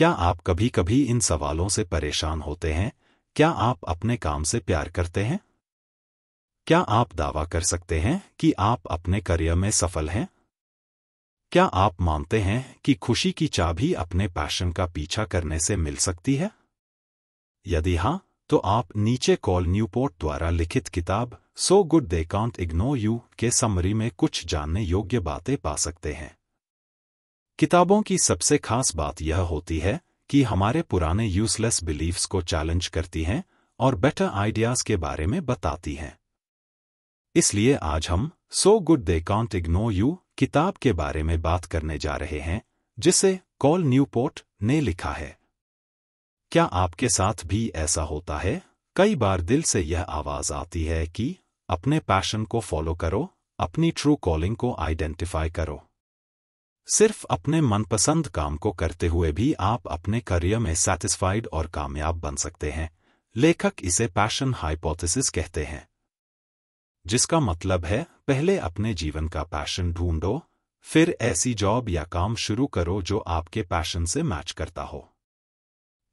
क्या आप कभी कभी इन सवालों से परेशान होते हैं? क्या आप अपने काम से प्यार करते हैं? क्या आप दावा कर सकते हैं कि आप अपने करियर में सफल हैं? क्या आप मानते हैं कि खुशी की चाबी अपने पैशन का पीछा करने से मिल सकती है? यदि हाँ, तो आप नीचे कॉल न्यूपोर्ट द्वारा लिखित किताब so good they can't ignore you के समरी में कुछ जानने योग्य बातें पा सकते हैं। किताबों की सबसे खास बात यह होती है कि हमारे पुराने यूजलेस बिलीफ्स को चैलेंज करती हैं और बेटर आइडियाज के बारे में बताती हैं। इसलिए आज हम so good they can't ignore you किताब के बारे में बात करने जा रहे हैं, जिसे कॉल न्यूपोर्ट ने लिखा है। क्या आपके साथ भी ऐसा होता है? कई बार दिल से यह आवाज आती है कि अपने पैशन को फॉलो करो, अपनी ट्रू कॉलिंग को आइडेंटिफाई करो। सिर्फ अपने मनपसंद काम को करते हुए भी आप अपने करियर में सैटिस्फाइड और कामयाब बन सकते हैं। लेखक इसे पैशन हाइपोथेसिस कहते हैं, जिसका मतलब है पहले अपने जीवन का पैशन ढूंढो, फिर ऐसी जॉब या काम शुरू करो जो आपके पैशन से मैच करता हो।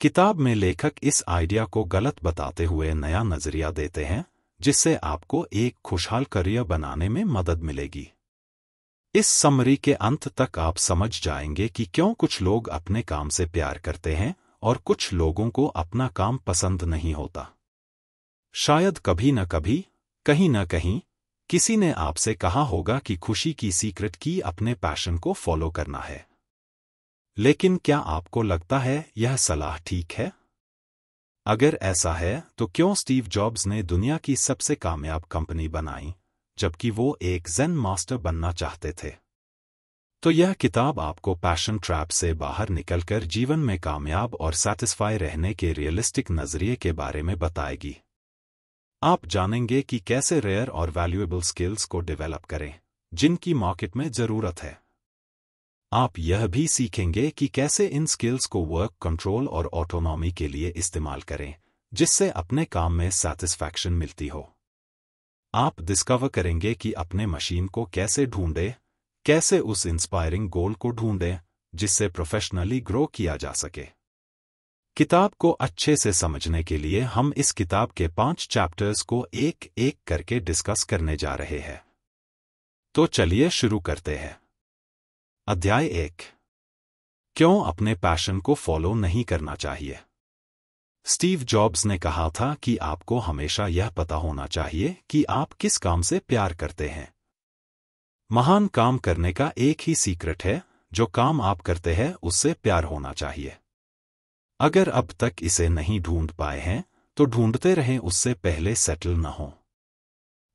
किताब में लेखक इस आइडिया को गलत बताते हुए नया नजरिया देते हैं, जिससे आपको एक खुशहाल करियर बनाने में मदद मिलेगी। इस समरी के अंत तक आप समझ जाएंगे कि क्यों कुछ लोग अपने काम से प्यार करते हैं और कुछ लोगों को अपना काम पसंद नहीं होता। शायद कभी न कभी, कहीं न कहीं, किसी ने आपसे कहा होगा कि खुशी की सीक्रेट की अपने पैशन को फॉलो करना है। लेकिन क्या आपको लगता है यह सलाह ठीक है? अगर ऐसा है, तो क्यों स्टीव जॉब्स ने दुनिया की सबसे कामयाब कंपनी बनाई, जबकि वो एक ज़ेन मास्टर बनना चाहते थे? तो यह किताब आपको पैशन ट्रैप से बाहर निकलकर जीवन में कामयाब और सैटिस्फाई रहने के रियलिस्टिक नजरिए के बारे में बताएगी। आप जानेंगे कि कैसे रेयर और वैल्यूएबल स्किल्स को डेवलप करें, जिनकी मार्केट में जरूरत है। आप यह भी सीखेंगे कि कैसे इन स्किल्स को वर्क कंट्रोल और ऑटोनॉमी के लिए इस्तेमाल करें, जिससे अपने काम में सैटिस्फैक्शन मिलती हो। आप डिस्कवर करेंगे कि अपने मशीन को कैसे ढूंढें, कैसे उस इंस्पायरिंग गोल को ढूंढें जिससे प्रोफेशनली ग्रो किया जा सके। किताब को अच्छे से समझने के लिए हम इस किताब के 5 चैप्टर्स को एक एक करके डिस्कस करने जा रहे हैं। तो चलिए शुरू करते हैं। अध्याय 1, क्यों अपने पैशन को फॉलो नहीं करना चाहिए। स्टीव जॉब्स ने कहा था कि आपको हमेशा यह पता होना चाहिए कि आप किस काम से प्यार करते हैं। महान काम करने का एक ही सीक्रेट है, जो काम आप करते हैं उससे प्यार होना चाहिए। अगर अब तक इसे नहीं ढूंढ पाए हैं, तो ढूंढते रहें, उससे पहले सेटल न हो।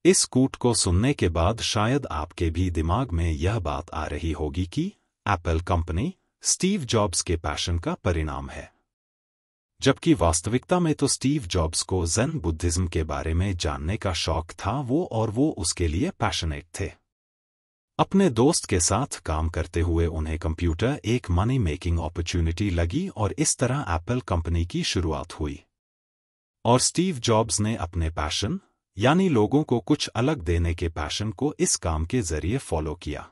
इस कूट को सुनने के बाद शायद आपके भी दिमाग में यह बात आ रही होगी कि एप्पल कंपनी स्टीव जॉब्स के पैशन का परिणाम है, जबकि वास्तविकता में तो स्टीव जॉब्स को ज़ेन बुद्धिज्म के बारे में जानने का शौक था, वो उसके लिए पैशनेट थे। अपने दोस्त के साथ काम करते हुए उन्हें कंप्यूटर एक मनी मेकिंग अपॉर्चुनिटी लगी और इस तरह एप्पल कंपनी की शुरुआत हुई। और स्टीव जॉब्स ने अपने पैशन, यानी लोगों को कुछ अलग देने के पैशन को इस काम के जरिए फॉलो किया।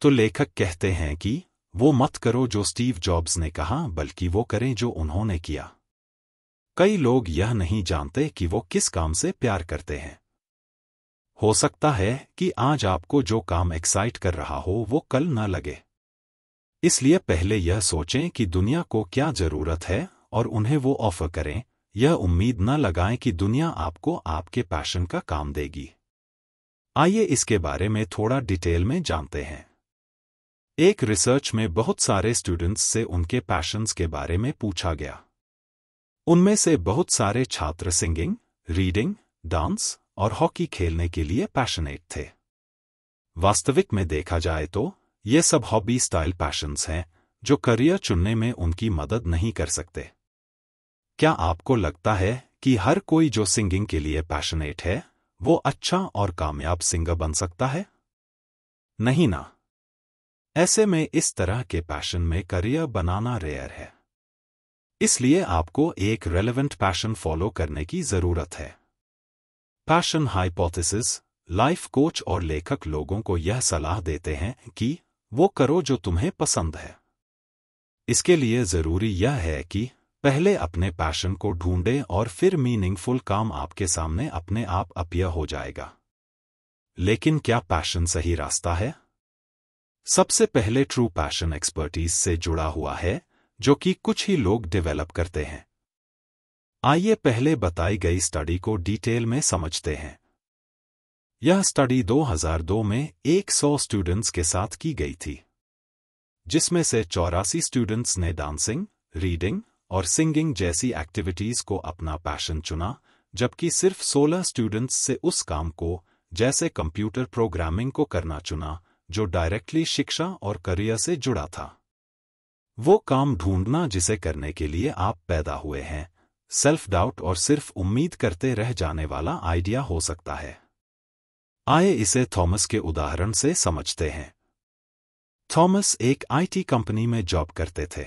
तो लेखक कहते हैं कि वो मत करो जो स्टीव जॉब्स ने कहा, बल्कि वो करें जो उन्होंने किया। कई लोग यह नहीं जानते कि वो किस काम से प्यार करते हैं। हो सकता है कि आज आपको जो काम एक्साइट कर रहा हो वो कल न लगे। इसलिए पहले यह सोचें कि दुनिया को क्या जरूरत है और उन्हें वो ऑफर करें। यह उम्मीद न लगाएं कि दुनिया आपको आपके पैशन का काम देगी। आइए इसके बारे में थोड़ा डिटेल में जानते हैं। एक रिसर्च में बहुत सारे स्टूडेंट्स से उनके पैशंस के बारे में पूछा गया। उनमें से बहुत सारे छात्र सिंगिंग, रीडिंग, डांस और हॉकी खेलने के लिए पैशनेट थे। वास्तविक में देखा जाए तो ये सब हॉबी स्टाइल पैशंस हैं, जो करियर चुनने में उनकी मदद नहीं कर सकते। क्या आपको लगता है कि हर कोई जो सिंगिंग के लिए पैशनेट है, वो अच्छा और कामयाब सिंगर बन सकता है? नहीं ना। ऐसे में इस तरह के पैशन में करियर बनाना रेयर है। इसलिए आपको एक रेलेवेंट पैशन फॉलो करने की जरूरत है। पैशन हाइपोथेसिस, लाइफ कोच और लेखक लोगों को यह सलाह देते हैं कि वो करो जो तुम्हें पसंद है। इसके लिए जरूरी यह है कि पहले अपने पैशन को ढूंढें और फिर मीनिंगफुल काम आपके सामने अपने आप अपीयर हो जाएगा। लेकिन क्या पैशन सही रास्ता है? सबसे पहले ट्रू पैशन एक्सपर्टीज से जुड़ा हुआ है, जो कि कुछ ही लोग डेवलप करते हैं। आइए पहले बताई गई स्टडी को डिटेल में समझते हैं। यह स्टडी 2002 में 100 स्टूडेंट्स के साथ की गई थी, जिसमें से 84 स्टूडेंट्स ने डांसिंग, रीडिंग और सिंगिंग जैसी एक्टिविटीज को अपना पैशन चुना, जबकि सिर्फ 16 स्टूडेंट्स से उस काम को, जैसे कंप्यूटर प्रोग्रामिंग को करना चुना, जो डायरेक्टली शिक्षा और करियर से जुड़ा था। वो काम ढूंढना जिसे करने के लिए आप पैदा हुए हैं, सेल्फ डाउट और सिर्फ उम्मीद करते रह जाने वाला आइडिया हो सकता है। आइए इसे थॉमस के उदाहरण से समझते हैं। थॉमस एक आईटी कंपनी में जॉब करते थे।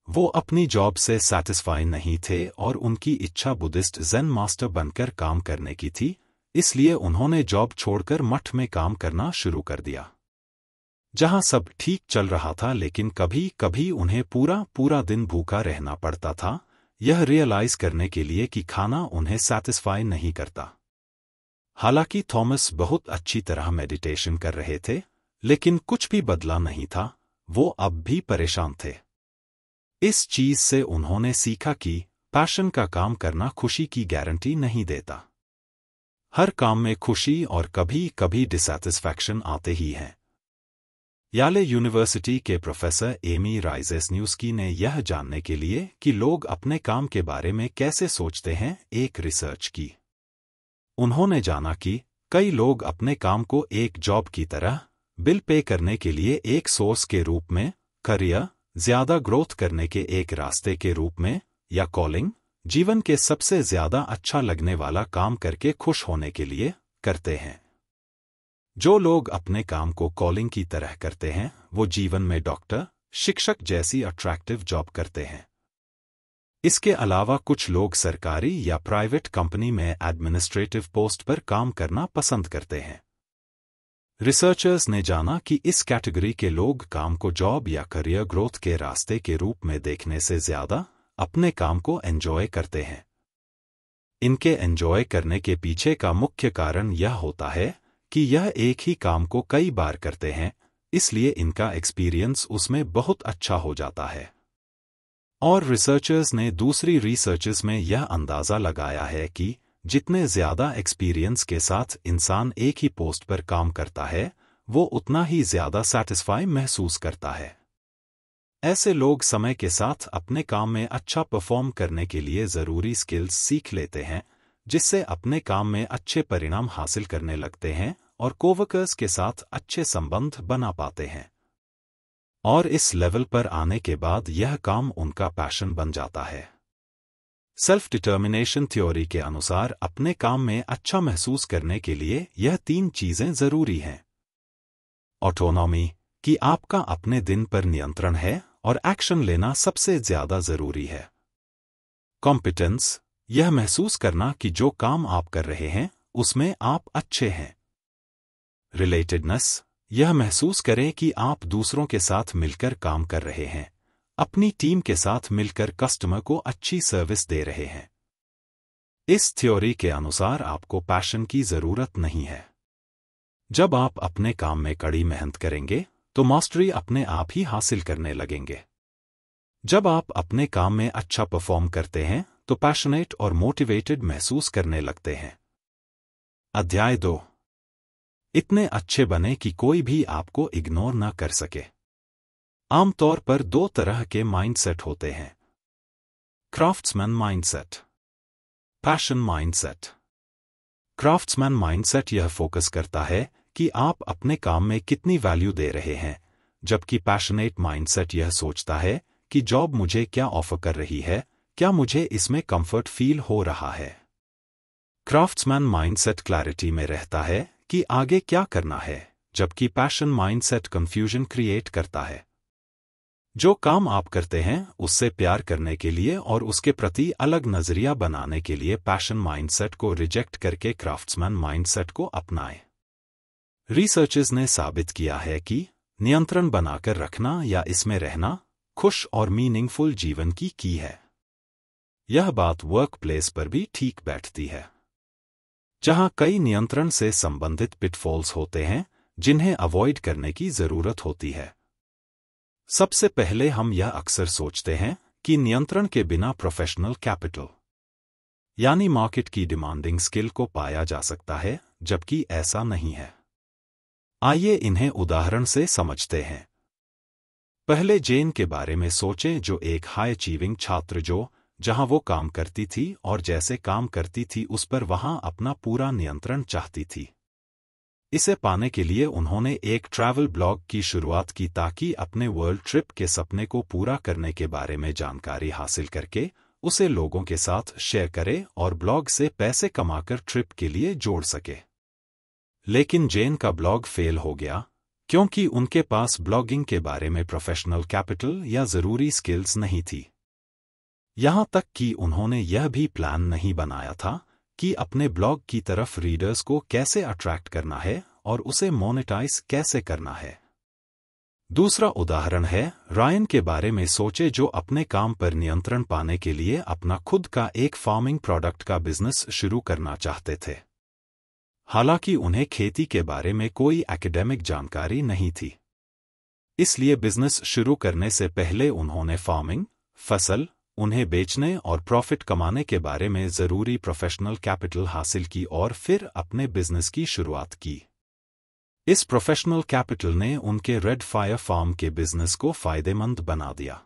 वो अपनी जॉब से सैटिस्फाई नहीं थे और उनकी इच्छा बुद्धिस्ट ज़ेन मास्टर बनकर काम करने की थी, इसलिए उन्होंने जॉब छोड़कर मठ में काम करना शुरू कर दिया, जहां सब ठीक चल रहा था, लेकिन कभी कभी उन्हें पूरा दिन भूखा रहना पड़ता था, यह रियलाइज करने के लिए कि खाना उन्हें सैटिस्फाई नहीं करता। हालांकि थॉमस बहुत अच्छी तरह मेडिटेशन कर रहे थे, लेकिन कुछ भी बदला नहीं था, वो अब भी परेशान थे। इस चीज से उन्होंने सीखा कि पैशन का काम करना खुशी की गारंटी नहीं देता। हर काम में खुशी और कभी कभी डिसैटिस्फैक्शन आते ही हैं। याले यूनिवर्सिटी के प्रोफेसर एमी राइजेसन्यूस्की ने यह जानने के लिए कि लोग अपने काम के बारे में कैसे सोचते हैं, एक रिसर्च की। उन्होंने जाना कि कई लोग अपने काम को एक जॉब की तरह, बिल पे करने के लिए एक सोर्स के रूप में, करियर, ज्यादा ग्रोथ करने के एक रास्ते के रूप में, या कॉलिंग, जीवन के सबसे ज्यादा अच्छा लगने वाला काम करके खुश होने के लिए करते हैं। जो लोग अपने काम को कॉलिंग की तरह करते हैं, वो जीवन में डॉक्टर, शिक्षक जैसी अट्रैक्टिव जॉब करते हैं। इसके अलावा कुछ लोग सरकारी या प्राइवेट कंपनी में एडमिनिस्ट्रेटिव पोस्ट पर काम करना पसंद करते हैं। रिसर्चर्स ने जाना कि इस कैटेगरी के लोग काम को जॉब या करियर ग्रोथ के रास्ते के रूप में देखने से ज्यादा अपने काम को एंजॉय करते हैं। इनके एंजॉय करने के पीछे का मुख्य कारण यह होता है कि यह एक ही काम को कई बार करते हैं, इसलिए इनका एक्सपीरियंस उसमें बहुत अच्छा हो जाता है। और रिसर्चर्स ने दूसरी रिसर्चेस में यह अंदाजा लगाया है कि जितने ज्यादा एक्सपीरियंस के साथ इंसान एक ही पोस्ट पर काम करता है, वो उतना ही ज्यादा सैटिस्फाई महसूस करता है। ऐसे लोग समय के साथ अपने काम में अच्छा परफॉर्म करने के लिए जरूरी स्किल्स सीख लेते हैं, जिससे अपने काम में अच्छे परिणाम हासिल करने लगते हैं और कोवर्कर्स के साथ अच्छे संबंध बना पाते हैं। और इस लेवल पर आने के बाद यह काम उनका पैशन बन जाता है। सेल्फ डिटर्मिनेशन थ्योरी के अनुसार अपने काम में अच्छा महसूस करने के लिए यह 3 चीजें जरूरी हैं। ऑटोनॉमी, कि आपका अपने दिन पर नियंत्रण है और एक्शन लेना सबसे ज्यादा जरूरी है। कॉम्पिटेंस, यह महसूस करना कि जो काम आप कर रहे हैं उसमें आप अच्छे हैं। रिलेटेडनेस, यह महसूस करें कि आप दूसरों के साथ मिलकर काम कर रहे हैं, अपनी टीम के साथ मिलकर कस्टमर को अच्छी सर्विस दे रहे हैं। इस थ्योरी के अनुसार आपको पैशन की जरूरत नहीं है। जब आप अपने काम में कड़ी मेहनत करेंगे तो मास्टरी अपने आप ही हासिल करने लगेंगे। जब आप अपने काम में अच्छा परफॉर्म करते हैं तो पैशनेट और मोटिवेटेड महसूस करने लगते हैं। अध्याय 2, इतने अच्छे बने कि कोई भी आपको इग्नोर ना कर सके। आमतौर पर 2 तरह के माइंडसेट होते हैं, craftsman mindset, passion mindset. Craftsman mindset यह फोकस करता है कि आप अपने काम में कितनी वैल्यू दे रहे हैं, जबकि पैशनेट माइंडसेट यह सोचता है कि जॉब मुझे क्या ऑफर कर रही है, क्या मुझे इसमें कंफर्ट फील हो रहा है। क्राफ्ट्समैन माइंडसेट क्लैरिटी में रहता है कि आगे क्या करना है, जबकि पैशन माइंडसेट कंफ्यूजन क्रिएट करता है। जो काम आप करते हैं उससे प्यार करने के लिए और उसके प्रति अलग नजरिया बनाने के लिए पैशन माइंडसेट को रिजेक्ट करके क्राफ्ट्समैन माइंडसेट को अपनाएं। रिसर्चर्स ने साबित किया है कि नियंत्रण बनाकर रखना या इसमें रहना खुश और मीनिंगफुल जीवन की है। यह बात वर्क प्लेस पर भी ठीक बैठती है, जहां कई नियंत्रण से संबंधित पिटफॉल्स होते हैं जिन्हें अवॉइड करने की जरूरत होती है। सबसे पहले हम यह अक्सर सोचते हैं कि नियंत्रण के बिना प्रोफेशनल कैपिटल यानी मार्केट की डिमांडिंग स्किल को पाया जा सकता है, जबकि ऐसा नहीं है। आइए इन्हें उदाहरण से समझते हैं। पहले जेन के बारे में सोचें, जो एक हाई अचीविंग छात्र जो जहां वो काम करती थी और जैसे काम करती थी उस पर वहां अपना पूरा नियंत्रण चाहती थी। इसे पाने के लिए उन्होंने एक ट्रैवल ब्लॉग की शुरुआत की ताकि अपने वर्ल्ड ट्रिप के सपने को पूरा करने के बारे में जानकारी हासिल करके उसे लोगों के साथ शेयर करे और ब्लॉग से पैसे कमाकर ट्रिप के लिए जोड़ सके। लेकिन जेन का ब्लॉग फेल हो गया क्योंकि उनके पास ब्लॉगिंग के बारे में प्रोफेशनल कैपिटल या जरूरी स्किल्स नहीं थी। यहां तक कि उन्होंने यह भी प्लान नहीं बनाया था कि अपने ब्लॉग की तरफ रीडर्स को कैसे अट्रैक्ट करना है और उसे मोनेटाइज कैसे करना है। दूसरा उदाहरण है रायन के बारे में सोचे, जो अपने काम पर नियंत्रण पाने के लिए अपना खुद का एक फार्मिंग प्रोडक्ट का बिजनेस शुरू करना चाहते थे। हालांकि उन्हें खेती के बारे में कोई एकेडमिक जानकारी नहीं थी, इसलिए बिजनेस शुरू करने से पहले उन्होंने फार्मिंग, फसल, उन्हें बेचने और प्रॉफिट कमाने के बारे में जरूरी प्रोफेशनल कैपिटल हासिल की और फिर अपने बिजनेस की शुरुआत की। इस प्रोफेशनल कैपिटल ने उनके रेड फायर फार्म के बिजनेस को फायदेमंद बना दिया।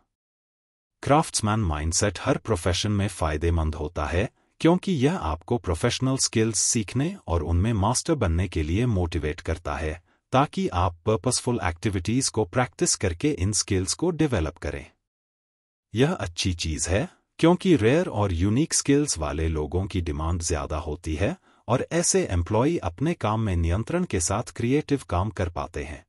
क्राफ्ट्समैन माइंडसेट हर प्रोफेशन में फायदेमंद होता है क्योंकि यह आपको प्रोफेशनल स्किल्स सीखने और उनमें मास्टर बनने के लिए मोटिवेट करता है, ताकि आप पर्पसफुल एक्टिविटीज को प्रैक्टिस करके इन स्किल्स को डेवलप करें। यह अच्छी चीज है क्योंकि रेयर और यूनिक स्किल्स वाले लोगों की डिमांड ज्यादा होती है और ऐसे एम्प्लॉय अपने काम में नियंत्रण के साथ क्रिएटिव काम कर पाते हैं।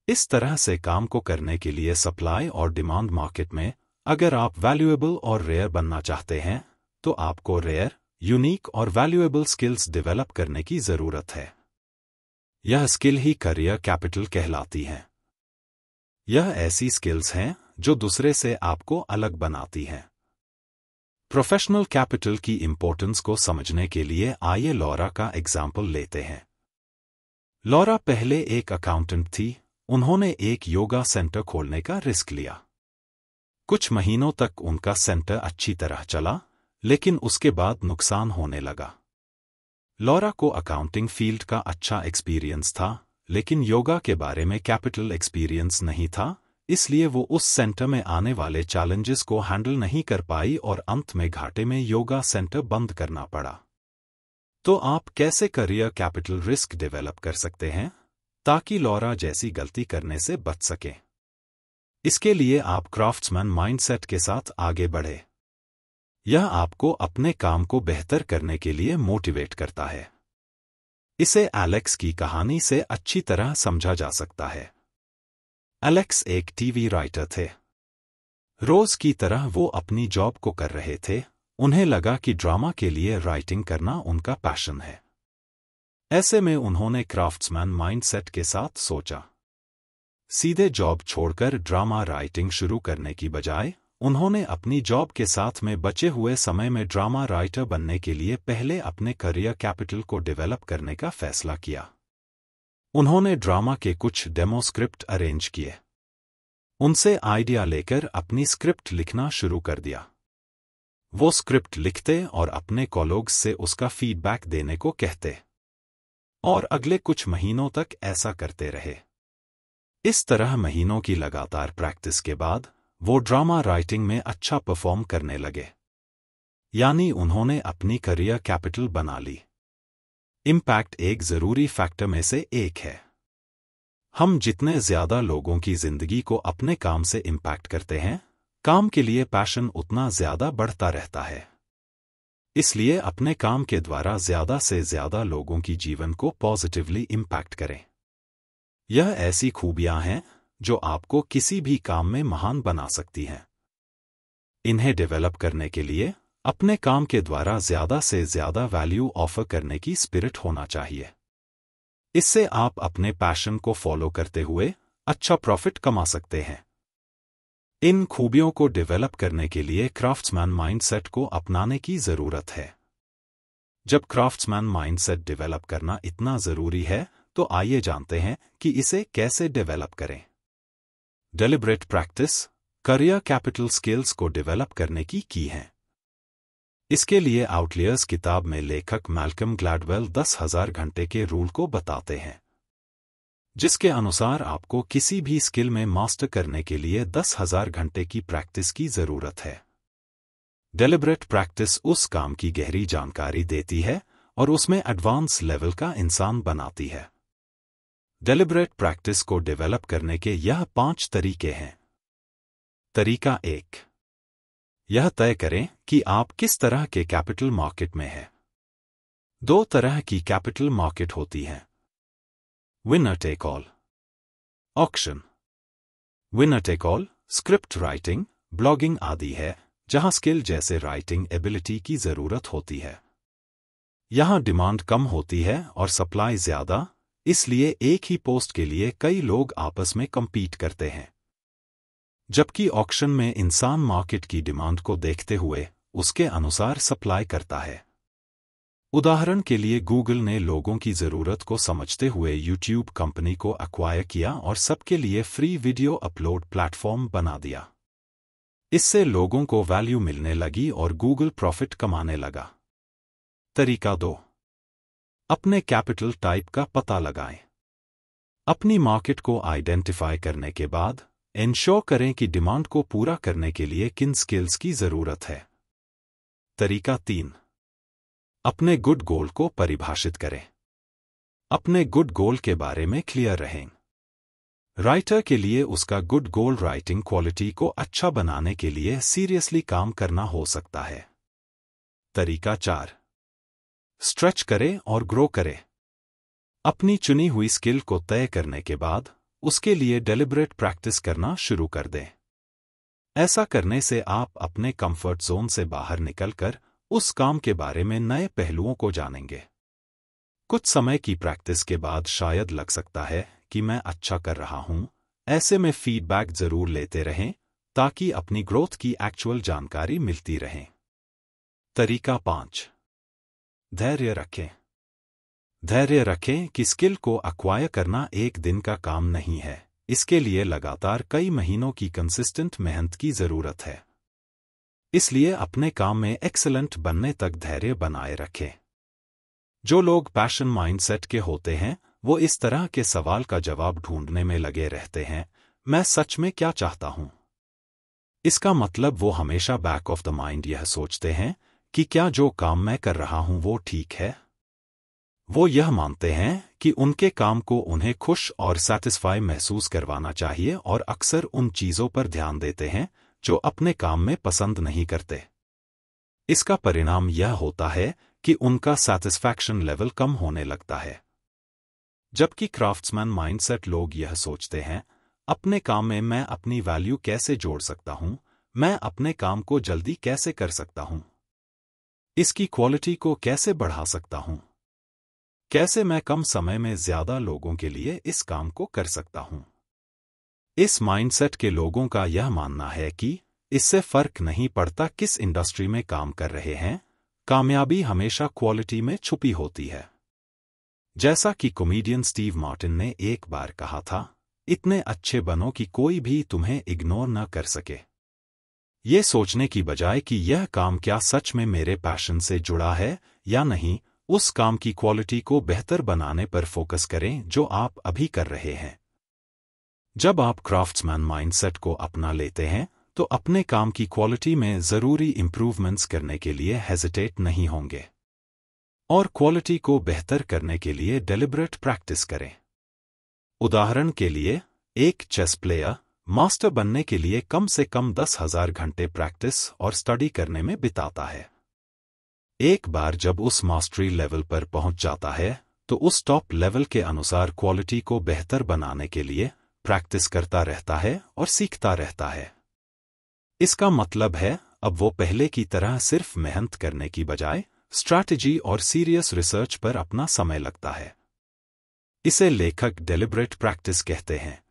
इस तरह से काम को करने के लिए सप्लाई और डिमांड मार्केट में अगर आप वैल्यूएबल और रेयर बनना चाहते हैं तो आपको रेयर, यूनिक और वैल्यूएबल स्किल्स डेवलप करने की जरूरत है। यह स्किल ही करियर कैपिटल कहलाती हैं। यह ऐसी स्किल्स हैं जो दूसरे से आपको अलग बनाती हैं। प्रोफेशनल कैपिटल की इंपॉर्टेंस को समझने के लिए आइए लॉरा का एग्जाम्पल लेते हैं। लॉरा पहले एक अकाउंटेंट थी। उन्होंने एक योगा सेंटर खोलने का रिस्क लिया। कुछ महीनों तक उनका सेंटर अच्छी तरह चला, लेकिन उसके बाद नुकसान होने लगा। लॉरा को अकाउंटिंग फील्ड का अच्छा एक्सपीरियंस था, लेकिन योगा के बारे में कैपिटल एक्सपीरियंस नहीं था, इसलिए वो उस सेंटर में आने वाले चैलेंजेस को हैंडल नहीं कर पाई और अंत में घाटे में योगा सेंटर बंद करना पड़ा। तो आप कैसे करियर कैपिटल रिस्क डेवलप कर सकते हैं ताकि लॉरा जैसी गलती करने से बच सके? इसके लिए आप क्राफ्ट्समैन माइंडसेट के साथ आगे बढ़े। यह आपको अपने काम को बेहतर करने के लिए मोटिवेट करता है। इसे एलेक्स की कहानी से अच्छी तरह समझा जा सकता है। एलेक्स एक टीवी राइटर थे। रोज की तरह वो अपनी जॉब को कर रहे थे। उन्हें लगा कि ड्रामा के लिए राइटिंग करना उनका पैशन है। ऐसे में उन्होंने क्राफ्ट्समैन माइंडसेट के साथ सोचा, सीधे जॉब छोड़कर ड्रामा राइटिंग शुरू करने की बजाय उन्होंने अपनी जॉब के साथ में बचे हुए समय में ड्रामा राइटर बनने के लिए पहले अपने करियर कैपिटल को डेवलप करने का फैसला किया। उन्होंने ड्रामा के कुछ डेमो स्क्रिप्ट अरेंज किए। उनसे आइडिया लेकर अपनी स्क्रिप्ट लिखना शुरू कर दिया। वो स्क्रिप्ट लिखते और अपने कॉलोग्स से उसका फीडबैक देने को कहते, और अगले कुछ महीनों तक ऐसा करते रहे। इस तरह महीनों की लगातार प्रैक्टिस के बाद वो ड्रामा राइटिंग में अच्छा परफॉर्म करने लगे। यानी उन्होंने अपनी करियर कैपिटल बना ली। इम्पैक्ट एक जरूरी फैक्टर में से एक है। हम जितने ज्यादा लोगों की जिंदगी को अपने काम से इम्पैक्ट करते हैं, काम के लिए पैशन उतना ज्यादा बढ़ता रहता है। इसलिए अपने काम के द्वारा ज्यादा से ज्यादा लोगों की जीवन को पॉजिटिवली इम्पैक्ट करें। यह ऐसी खूबियां हैं जो आपको किसी भी काम में महान बना सकती हैं। इन्हें डेवलप करने के लिए अपने काम के द्वारा ज्यादा से ज्यादा वैल्यू ऑफर करने की स्पिरिट होना चाहिए। इससे आप अपने पैशन को फॉलो करते हुए अच्छा प्रॉफिट कमा सकते हैं। इन खूबियों को डेवलप करने के लिए क्राफ्ट्समैन माइंडसेट को अपनाने की जरूरत है। जब क्राफ्ट्समैन माइंडसेट डेवलप करना इतना जरूरी है, तो आइए जानते हैं कि इसे कैसे डेवलप करें। Deliberate practice career capital skills को डेवलप करने की है। इसके लिए आउटलियर्स किताब में लेखक मैल्कम ग्लैडवेल 10,000 घंटे के रूल को बताते हैं, जिसके अनुसार आपको किसी भी स्किल में मास्टर करने के लिए 10,000 घंटे की प्रैक्टिस की जरूरत है। डेलिब्रेट प्रैक्टिस उस काम की गहरी जानकारी देती है और उसमें एडवांस लेवल का इंसान बनाती है। डेलिब्रेट प्रैक्टिस को डेवलप करने के यह 5 तरीके हैं। तरीका 1, यह तय करें कि आप किस तरह के कैपिटल मार्केट में हैं। 2 तरह की कैपिटल मार्केट होती है, winner take all, auction. Winner take all script writing, blogging आदि है, जहां स्किल जैसे राइटिंग एबिलिटी की जरूरत होती है। यहां डिमांड कम होती है और सप्लाई ज्यादा, इसलिए एक ही पोस्ट के लिए कई लोग आपस में कम्पीट करते हैं। जबकि ऑक्शन में इंसान मार्केट की डिमांड को देखते हुए उसके अनुसार सप्लाई करता है। उदाहरण के लिए गूगल ने लोगों की जरूरत को समझते हुए यूट्यूब कंपनी को एक्वायर किया और सबके लिए फ्री वीडियो अपलोड प्लेटफॉर्म बना दिया। इससे लोगों को वैल्यू मिलने लगी और गूगल प्रॉफिट कमाने लगा। तरीका 2, अपने कैपिटल टाइप का पता लगाएं। अपनी मार्केट को आइडेंटिफाई करने के बाद इंश्योर करें कि डिमांड को पूरा करने के लिए किन स्किल्स की जरूरत है। तरीका 3, अपने गुड गोल को परिभाषित करें। अपने गुड गोल के बारे में क्लियर रहें। राइटर के लिए उसका गुड गोल राइटिंग क्वालिटी को अच्छा बनाने के लिए सीरियसली काम करना हो सकता है। तरीका 4, स्ट्रेच करें और ग्रो करें। अपनी चुनी हुई स्किल को तय करने के बाद उसके लिए डेलिब्रेट प्रैक्टिस करना शुरू कर दें। ऐसा करने से आप अपने कंफर्ट जोन से बाहर निकलकर उस काम के बारे में नए पहलुओं को जानेंगे। कुछ समय की प्रैक्टिस के बाद शायद लग सकता है कि मैं अच्छा कर रहा हूं। ऐसे में फीडबैक जरूर लेते रहें ताकि अपनी ग्रोथ की एक्चुअल जानकारी मिलती रहे। तरीका 5, धैर्य रखें। धैर्य रखें कि स्किल को एक्वायर करना एक दिन का काम नहीं है। इसके लिए लगातार कई महीनों की कंसिस्टेंट मेहनत की जरूरत है। इसलिए अपने काम में एक्सीलेंट बनने तक धैर्य बनाए रखें। जो लोग पैशन माइंडसेट के होते हैं वो इस तरह के सवाल का जवाब ढूंढने में लगे रहते हैं, मैं सच में क्या चाहता हूं। इसका मतलब वो हमेशा बैक ऑफ द माइंड यह सोचते हैं कि क्या जो काम मैं कर रहा हूं वो ठीक है। वो यह मानते हैं कि उनके काम को उन्हें खुश और सैटिस्फाई महसूस करवाना चाहिए और अक्सर उन चीजों पर ध्यान देते हैं जो अपने काम में पसंद नहीं करते। इसका परिणाम यह होता है कि उनका सैटिस्फैक्शन लेवल कम होने लगता है। जबकि क्राफ्ट्समैन माइंडसेट लोग यह सोचते हैं, अपने काम में मैं अपनी वैल्यू कैसे जोड़ सकता हूं, मैं अपने काम को जल्दी कैसे कर सकता हूं, इसकी क्वालिटी को कैसे बढ़ा सकता हूं, कैसे मैं कम समय में ज्यादा लोगों के लिए इस काम को कर सकता हूं। इस माइंडसेट के लोगों का यह मानना है कि इससे फर्क नहीं पड़ता किस इंडस्ट्री में काम कर रहे हैं, कामयाबी हमेशा क्वालिटी में छुपी होती है। जैसा कि कॉमेडियन स्टीव मार्टिन ने एक बार कहा था, इतने अच्छे बनो कि कोई भी तुम्हें इग्नोर न कर सके। ये सोचने की बजाय कि यह काम क्या सच में मेरे पैशन से जुड़ा है या नहीं, उस काम की क्वालिटी को बेहतर बनाने पर फोकस करें जो आप अभी कर रहे हैं। जब आप क्राफ्ट्समैन माइंडसेट को अपना लेते हैं तो अपने काम की क्वालिटी में जरूरी इंप्रूवमेंट्स करने के लिए हेजिटेट नहीं होंगे और क्वालिटी को बेहतर करने के लिए डेलिब्रेट प्रैक्टिस करें। उदाहरण के लिए, एक चेस प्लेयर मास्टर बनने के लिए कम से कम 10,000 घंटे प्रैक्टिस और स्टडी करने में बिताता है। एक बार जब उस मास्टरी लेवल पर पहुंच जाता है तो उस टॉप लेवल के अनुसार क्वालिटी को बेहतर बनाने के लिए प्रैक्टिस करता रहता है और सीखता रहता है। इसका मतलब है अब वो पहले की तरह सिर्फ मेहनत करने की बजाय स्ट्रैटेजी और सीरियस रिसर्च पर अपना समय लगता है। इसे लेखक डेलिब्रेट प्रैक्टिस कहते हैं।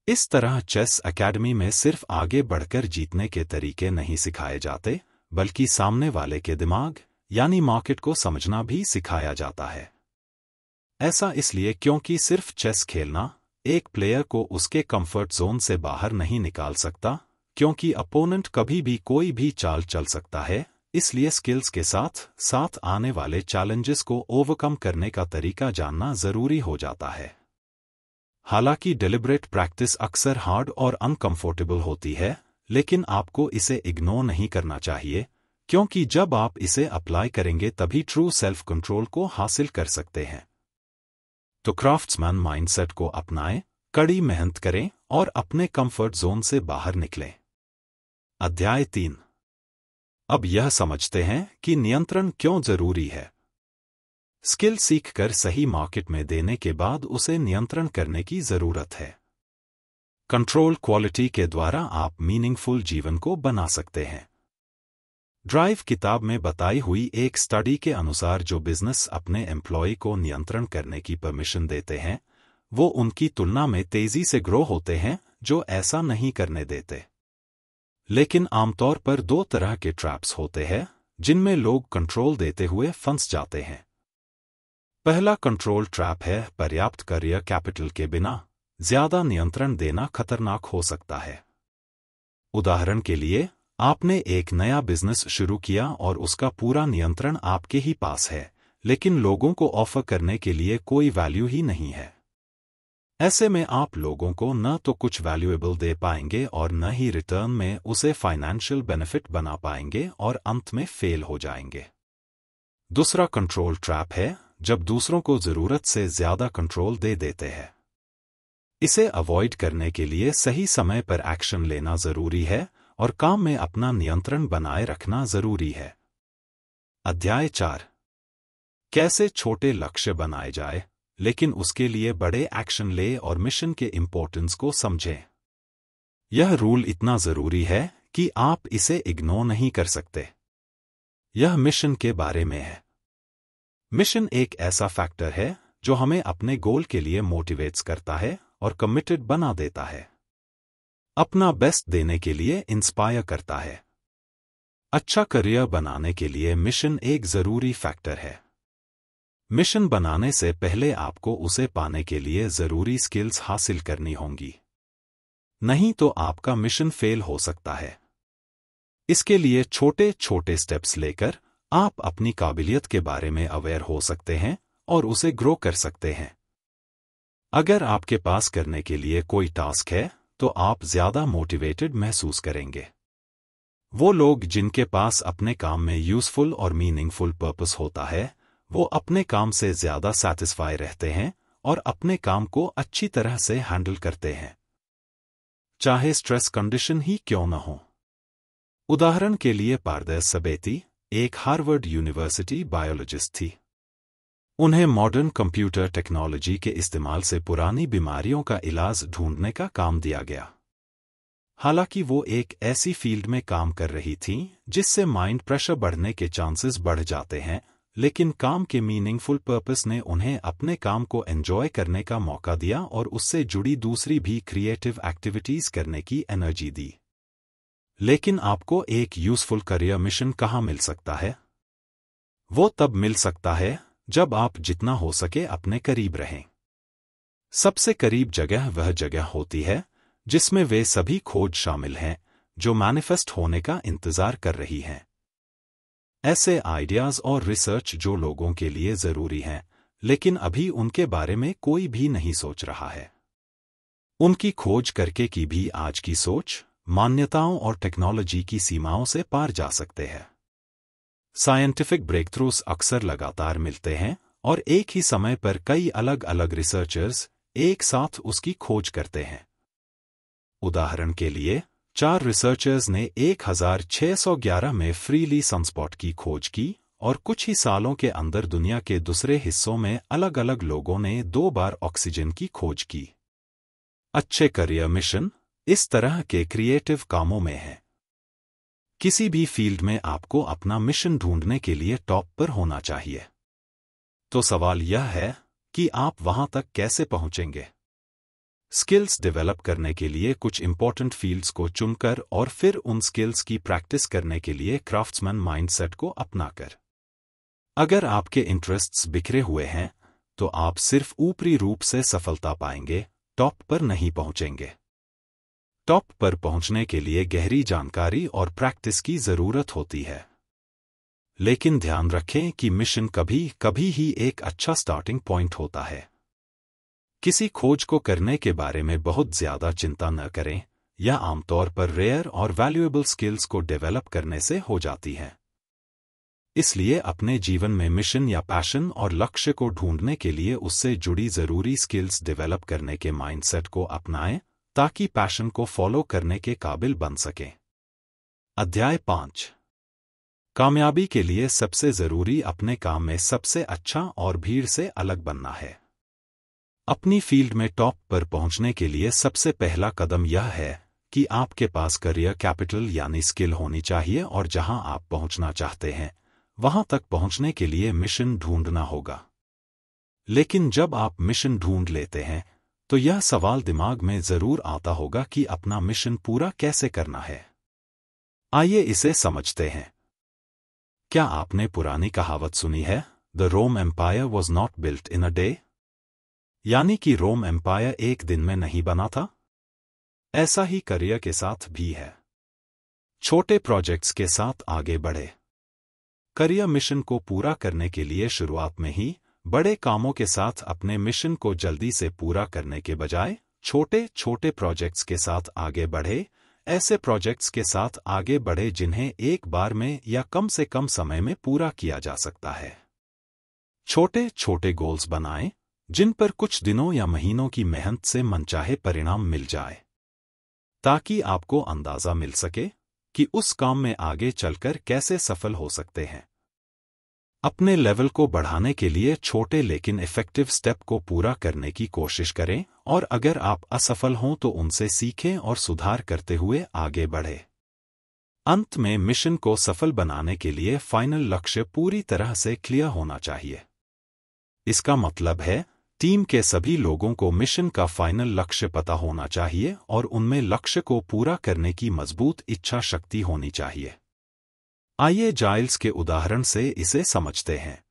इस तरह चेस एकेडमी में सिर्फ आगे बढ़कर जीतने के तरीके नहीं सिखाए जाते, बल्कि सामने वाले के दिमाग यानी मार्केट को समझना भी सिखाया जाता है। ऐसा इसलिए क्योंकि सिर्फ चेस खेलना एक प्लेयर को उसके कंफर्ट जोन से बाहर नहीं निकाल सकता, क्योंकि अपोनेंट कभी भी कोई भी चाल चल सकता है। इसलिए स्किल्स के साथ साथ आने वाले चैलेंजेस को ओवरकम करने का तरीका जानना जरूरी हो जाता है। हालांकि डेलिब्रेट प्रैक्टिस अक्सर हार्ड और अनकंफर्टेबल होती है, लेकिन आपको इसे इग्नोर नहीं करना चाहिए, क्योंकि जब आप इसे अप्लाई करेंगे तभी ट्रू सेल्फ कंट्रोल को हासिल कर सकते हैं। तो क्राफ्ट्समैन माइंडसेट को अपनाएं, कड़ी मेहनत करें और अपने कंफर्ट जोन से बाहर निकलें। अध्याय 3। अब यह समझते हैं कि नियंत्रण क्यों जरूरी है। स्किल सीखकर सही मार्केट में देने के बाद उसे नियंत्रण करने की जरूरत है। कंट्रोल क्वालिटी के द्वारा आप मीनिंगफुल जीवन को बना सकते हैं। ड्राइव किताब में बताई हुई एक स्टडी के अनुसार जो बिजनेस अपने एम्प्लॉय को नियंत्रण करने की परमिशन देते हैं, वो उनकी तुलना में तेजी से ग्रो होते हैं जो ऐसा नहीं करने देते। लेकिन आमतौर पर दो तरह के ट्रैप्स होते हैं जिनमें लोग कंट्रोल देते हुए फंस जाते हैं। पहला कंट्रोल ट्रैप है पर्याप्त करियर कैपिटल के बिना ज्यादा नियंत्रण देना खतरनाक हो सकता है। उदाहरण के लिए, आपने एक नया बिजनेस शुरू किया और उसका पूरा नियंत्रण आपके ही पास है, लेकिन लोगों को ऑफर करने के लिए कोई वैल्यू ही नहीं है। ऐसे में आप लोगों को न तो कुछ वैल्यूएबल दे पाएंगे और न ही रिटर्न में उसे फाइनेंशियल बेनिफिट बना पाएंगे और अंत में फेल हो जाएंगे। दूसरा कंट्रोल ट्रैप है जब दूसरों को जरूरत से ज्यादा कंट्रोल दे देते हैं। इसे अवॉइड करने के लिए सही समय पर एक्शन लेना जरूरी है और काम में अपना नियंत्रण बनाए रखना जरूरी है। अध्याय 4। कैसे छोटे लक्ष्य बनाए जाए, लेकिन उसके लिए बड़े एक्शन ले और मिशन के इंपॉर्टेंस को समझें। यह रूल इतना जरूरी है कि आप इसे इग्नोर नहीं कर सकते। यह मिशन के बारे में है। मिशन एक ऐसा फैक्टर है जो हमें अपने गोल के लिए मोटिवेट्स करता है और कमिटेड बना देता है, अपना बेस्ट देने के लिए इंस्पायर करता है। अच्छा करियर बनाने के लिए मिशन एक जरूरी फैक्टर है। मिशन बनाने से पहले आपको उसे पाने के लिए जरूरी स्किल्स हासिल करनी होंगी, नहीं तो आपका मिशन फेल हो सकता है। इसके लिए छोटे छोटे स्टेप्स लेकर आप अपनी काबिलियत के बारे में अवेयर हो सकते हैं और उसे ग्रो कर सकते हैं। अगर आपके पास करने के लिए कोई टास्क है तो आप ज्यादा मोटिवेटेड महसूस करेंगे। वो लोग जिनके पास अपने काम में यूजफुल और मीनिंगफुल पर्पस होता है, वो अपने काम से ज्यादा सैटिस्फाई रहते हैं और अपने काम को अच्छी तरह से हैंडल करते हैं, चाहे स्ट्रेस कंडीशन ही क्यों न हो। उदाहरण के लिए पारदर्श सबेती एक हार्वर्ड यूनिवर्सिटी बायोलॉजिस्ट थी। उन्हें मॉडर्न कंप्यूटर टेक्नोलॉजी के इस्तेमाल से पुरानी बीमारियों का इलाज ढूंढने का काम दिया गया। हालांकि वो एक ऐसी फील्ड में काम कर रही थीं जिससे माइंड प्रेशर बढ़ने के चांसेस बढ़ जाते हैं, लेकिन काम के मीनिंगफुल पर्पस ने उन्हें अपने काम को एंजॉय करने का मौका दिया और उससे जुड़ी दूसरी भी क्रिएटिव एक्टिविटीज करने की एनर्जी दी। लेकिन आपको एक यूजफुल करियर मिशन कहाँ मिल सकता है? वो तब मिल सकता है जब आप जितना हो सके अपने करीब रहें। सबसे करीब जगह वह जगह होती है जिसमें वे सभी खोज शामिल हैं जो मैनिफेस्ट होने का इंतजार कर रही हैं। ऐसे आइडियाज और रिसर्च जो लोगों के लिए जरूरी हैं, लेकिन अभी उनके बारे में कोई भी नहीं सोच रहा है। उनकी खोज करके की भी आज की सोच, मान्यताओं और टेक्नोलॉजी की सीमाओं से पार जा सकते हैं। साइंटिफिक ब्रेकथ्रूस अक्सर लगातार मिलते हैं और एक ही समय पर कई अलग अलग रिसर्चर्स एक साथ उसकी खोज करते हैं। उदाहरण के लिए, 4 रिसर्चर्स ने 1611 में फ्रीली सनस्पॉट की खोज की और कुछ ही सालों के अंदर दुनिया के दूसरे हिस्सों में अलग अलग लोगों ने 2 बार ऑक्सीजन की खोज की। अच्छे करियर मिशन इस तरह के क्रिएटिव कामों में है। किसी भी फील्ड में आपको अपना मिशन ढूंढने के लिए टॉप पर होना चाहिए। तो सवाल यह है कि आप वहां तक कैसे पहुंचेंगे? स्किल्स डेवलप करने के लिए कुछ इंपॉर्टेंट फील्ड्स को चुनकर और फिर उन स्किल्स की प्रैक्टिस करने के लिए क्राफ्ट्समैन माइंडसेट को अपनाकर। अगर आपके इंटरेस्ट्स बिखरे हुए हैं तो आप सिर्फ ऊपरी रूप से सफलता पाएंगे, टॉप पर नहीं पहुंचेंगे। टॉप पर पहुंचने के लिए गहरी जानकारी और प्रैक्टिस की जरूरत होती है। लेकिन ध्यान रखें कि मिशन कभी कभी ही एक अच्छा स्टार्टिंग पॉइंट होता है। किसी खोज को करने के बारे में बहुत ज्यादा चिंता न करें, यह आमतौर पर रेयर और वैल्यूएबल स्किल्स को डेवलप करने से हो जाती है। इसलिए अपने जीवन में मिशन या पैशन और लक्ष्य को ढूंढने के लिए उससे जुड़ी जरूरी स्किल्स डेवलप करने के माइंडसेट को अपनाएं ताकि पैशन को फॉलो करने के काबिल बन सकें। अध्याय 5। कामयाबी के लिए सबसे जरूरी अपने काम में सबसे अच्छा और भीड़ से अलग बनना है। अपनी फील्ड में टॉप पर पहुंचने के लिए सबसे पहला कदम यह है कि आपके पास करियर कैपिटल यानी स्किल होनी चाहिए और जहां आप पहुंचना चाहते हैं वहां तक पहुंचने के लिए मिशन ढूंढना होगा। लेकिन जब आप मिशन ढूंढ लेते हैं तो यह सवाल दिमाग में जरूर आता होगा कि अपना मिशन पूरा कैसे करना है। आइए इसे समझते हैं। क्या आपने पुरानी कहावत सुनी है, the Rome empire was not built in a day? यानी कि रोम एम्पायर एक दिन में नहीं बना था। ऐसा ही करियर के साथ भी है। छोटे प्रोजेक्ट्स के साथ आगे बढ़े। करियर मिशन को पूरा करने के लिए शुरुआत में ही बड़े कामों के साथ अपने मिशन को जल्दी से पूरा करने के बजाय छोटे छोटे प्रोजेक्ट्स के साथ आगे बढ़े। ऐसे प्रोजेक्ट्स के साथ आगे बढ़े जिन्हें एक बार में या कम से कम समय में पूरा किया जा सकता है। छोटे छोटे गोल्स बनाएं जिन पर कुछ दिनों या महीनों की मेहनत से मनचाहे परिणाम मिल जाए, ताकि आपको अंदाजा मिल सके कि उस काम में आगे चलकर कैसे सफल हो सकते हैं। अपने लेवल को बढ़ाने के लिए छोटे लेकिन इफेक्टिव स्टेप को पूरा करने की कोशिश करें और अगर आप असफल हों तो उनसे सीखें और सुधार करते हुए आगे बढ़ें। अंत में मिशन को सफल बनाने के लिए फाइनल लक्ष्य पूरी तरह से क्लियर होना चाहिए। इसका मतलब है टीम के सभी लोगों को मिशन का फाइनल लक्ष्य पता होना चाहिए और उनमें लक्ष्य को पूरा करने की मजबूत इच्छा शक्ति होनी चाहिए। आइए जाइल्स के उदाहरण से इसे समझते हैं।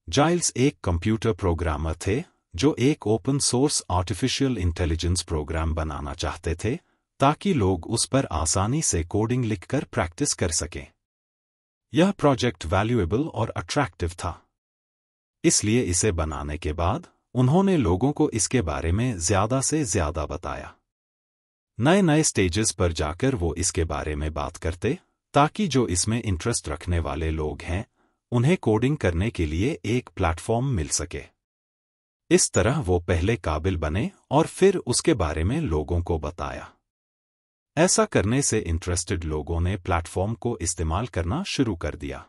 जाइल्स एक कंप्यूटर प्रोग्रामर थे जो एक open source artificial intelligence program बनाना चाहते थे ताकि लोग उस पर आसानी से कोडिंग लिखकर प्रैक्टिस कर सकें। यह प्रोजेक्ट वैल्यूएबल और अट्रैक्टिव था, इसलिए इसे बनाने के बाद उन्होंने लोगों को इसके बारे में ज्यादा से ज्यादा बताया। नए नए स्टेजेस पर जाकर वो इसके बारे में बात करते ताकि जो इसमें इंटरेस्ट रखने वाले लोग हैं उन्हें कोडिंग करने के लिए एक प्लेटफॉर्म मिल सके। इस तरह वो पहले काबिल बने और फिर उसके बारे में लोगों को बताया। ऐसा करने से इंटरेस्टेड लोगों ने प्लेटफॉर्म को इस्तेमाल करना शुरू कर दिया।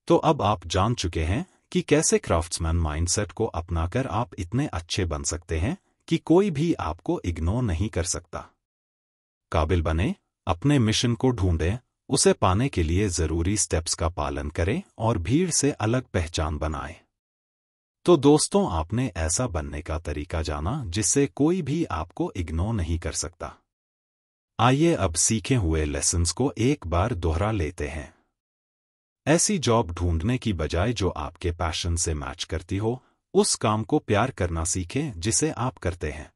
तो अब आप जान चुके हैं कि कैसे क्राफ्ट्समैन माइंडसेट को अपनाकर आप इतने अच्छे बन सकते हैं कि कोई भी आपको इग्नोर नहीं कर सकता। काबिल बने, अपने मिशन को ढूंढें, उसे पाने के लिए जरूरी स्टेप्स का पालन करें और भीड़ से अलग पहचान बनाएं। तो दोस्तों, आपने ऐसा बनने का तरीका जाना जिससे कोई भी आपको इग्नोर नहीं कर सकता। आइए अब सीखे हुए लेसन्स को एक बार दोहरा लेते हैं। ऐसी जॉब ढूंढने की बजाय जो आपके पैशन से मैच करती हो, उस काम को प्यार करना सीखें जिसे आप करते हैं।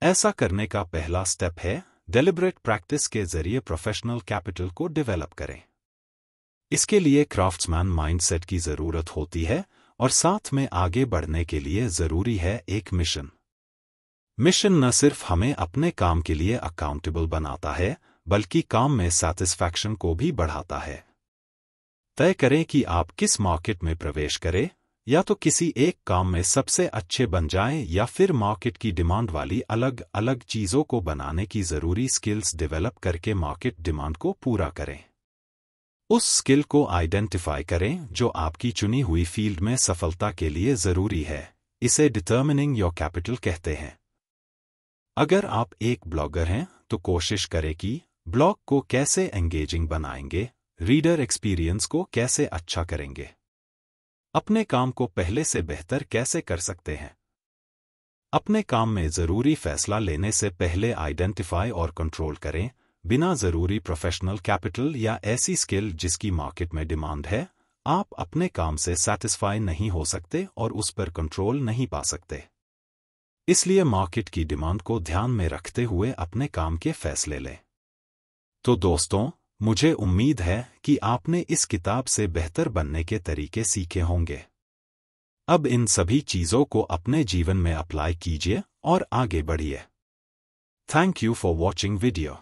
ऐसा करने का पहला स्टेप है डेलिब्रेट प्रैक्टिस के जरिए प्रोफेशनल कैपिटल को डेवलप करें। इसके लिए क्राफ्ट्समैन माइंडसेट की जरूरत होती है और साथ में आगे बढ़ने के लिए जरूरी है एक मिशन। मिशन न सिर्फ हमें अपने काम के लिए अकाउंटेबल बनाता है बल्कि काम में सैटिस्फैक्शन को भी बढ़ाता है। तय करें कि आप किस मार्केट में प्रवेश करें, या तो किसी एक काम में सबसे अच्छे बन जाएं या फिर मार्केट की डिमांड वाली अलग अलग चीजों को बनाने की जरूरी स्किल्स डेवलप करके मार्केट डिमांड को पूरा करें। उस स्किल को आइडेंटिफाई करें जो आपकी चुनी हुई फील्ड में सफलता के लिए जरूरी है। इसे डिटर्मिनिंग योर कैपिटल कहते हैं। अगर आप एक ब्लॉगर हैं तो कोशिश करें कि ब्लॉग को कैसे एंगेजिंग बनाएंगे, रीडर एक्सपीरियंस को कैसे अच्छा करेंगे, अपने काम को पहले से बेहतर कैसे कर सकते हैं। अपने काम में ज़रूरी फैसला लेने से पहले आइडेंटिफाई और कंट्रोल करें, बिना ज़रूरी प्रोफेशनल कैपिटल या ऐसी स्किल जिसकी मार्केट में डिमांड है, आप अपने काम से सैटिस्फाई नहीं हो सकते और उस पर कंट्रोल नहीं पा सकते। इसलिए मार्केट की डिमांड को ध्यान में रखते हुए अपने काम के फैसले लें। तो दोस्तों, मुझे उम्मीद है कि आपने इस किताब से बेहतर बनने के तरीके सीखे होंगे। अब इन सभी चीज़ों को अपने जीवन में अप्लाई कीजिए और आगे बढ़िए। Thank you for watching video.